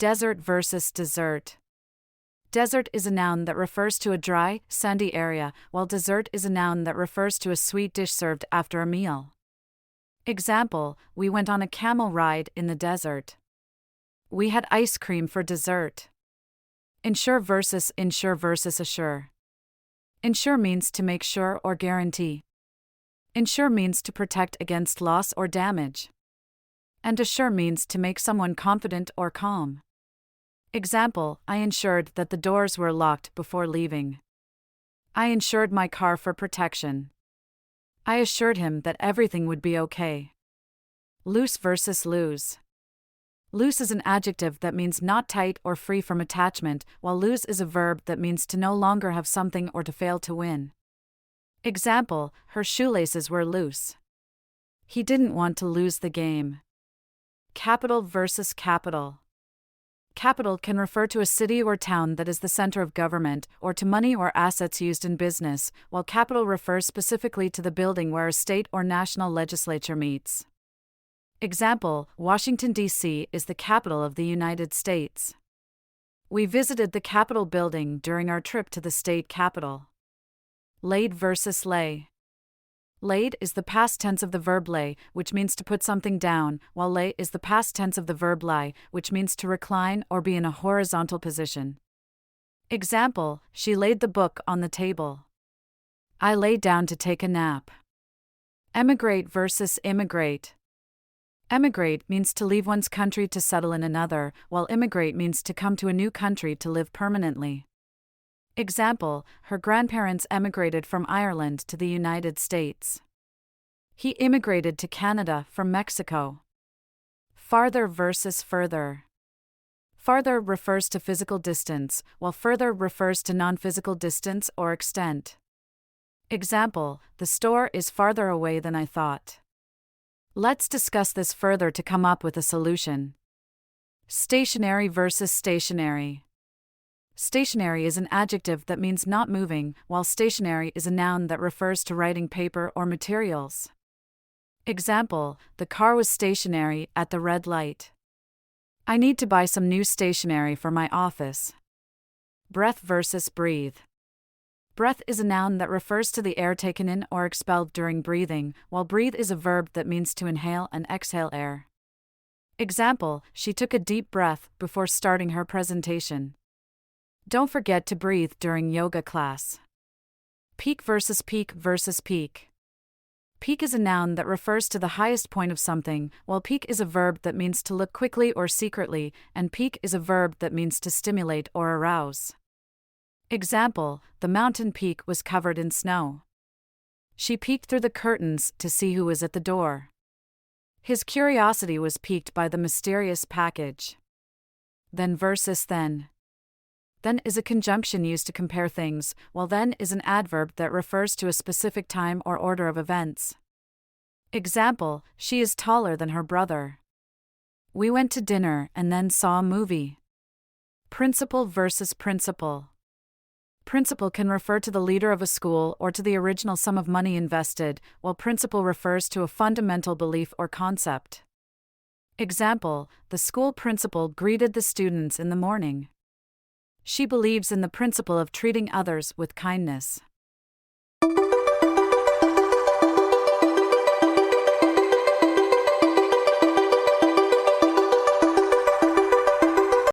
Desert versus dessert. Desert is a noun that refers to a dry, sandy area, while dessert is a noun that refers to a sweet dish served after a meal. Example, we went on a camel ride in the desert. We had ice cream for dessert. Insure versus assure. Insure means to make sure or guarantee. Insure means to protect against loss or damage. And assure means to make someone confident or calm. Example, I ensured that the doors were locked before leaving. I insured my car for protection. I assured him that everything would be okay. Loose versus loose. Loose is an adjective that means not tight or free from attachment, while lose is a verb that means to no longer have something or to fail to win. Example, her shoelaces were loose. He didn't want to lose the game. Capital versus capital. Capital can refer to a city or town that is the center of government, or to money or assets used in business, while capital refers specifically to the building where a state or national legislature meets. Example, Washington, D.C. is the capital of the United States. We visited the Capitol building during our trip to the state capitol. Laid versus lay. Laid is the past tense of the verb lay, which means to put something down, while lay is the past tense of the verb lie, which means to recline or be in a horizontal position. Example, she laid the book on the table. I lay down to take a nap. Emigrate versus immigrate. Emigrate means to leave one's country to settle in another, while immigrate means to come to a new country to live permanently. Example, her grandparents emigrated from Ireland to the United States. He immigrated to Canada from Mexico. Farther versus further. Farther refers to physical distance, while further refers to non-physical distance or extent. Example, the store is farther away than I thought. Let's discuss this further to come up with a solution. Stationery versus stationery. Stationery is an adjective that means not moving, while stationery is a noun that refers to writing paper or materials. Example, the car was stationary at the red light. I need to buy some new stationery for my office. Breath versus breathe. Breath is a noun that refers to the air taken in or expelled during breathing, while breathe is a verb that means to inhale and exhale air. Example, she took a deep breath before starting her presentation. Don't forget to breathe during yoga class. Pique versus pique. Pique is a noun that refers to the highest point of something, while pique is a verb that means to look quickly or secretly, and pique is a verb that means to stimulate or arouse. Example, the mountain peak was covered in snow. She peeked through the curtains to see who was at the door. His curiosity was piqued by the mysterious package. Then versus then. Then is a conjunction used to compare things, while then is an adverb that refers to a specific time or order of events. Example, she is taller than her brother. We went to dinner and then saw a movie. Principal versus principal. Principal can refer to the leader of a school or to the original sum of money invested, while principle refers to a fundamental belief or concept. Example, the school principal greeted the students in the morning. She believes in the principle of treating others with kindness.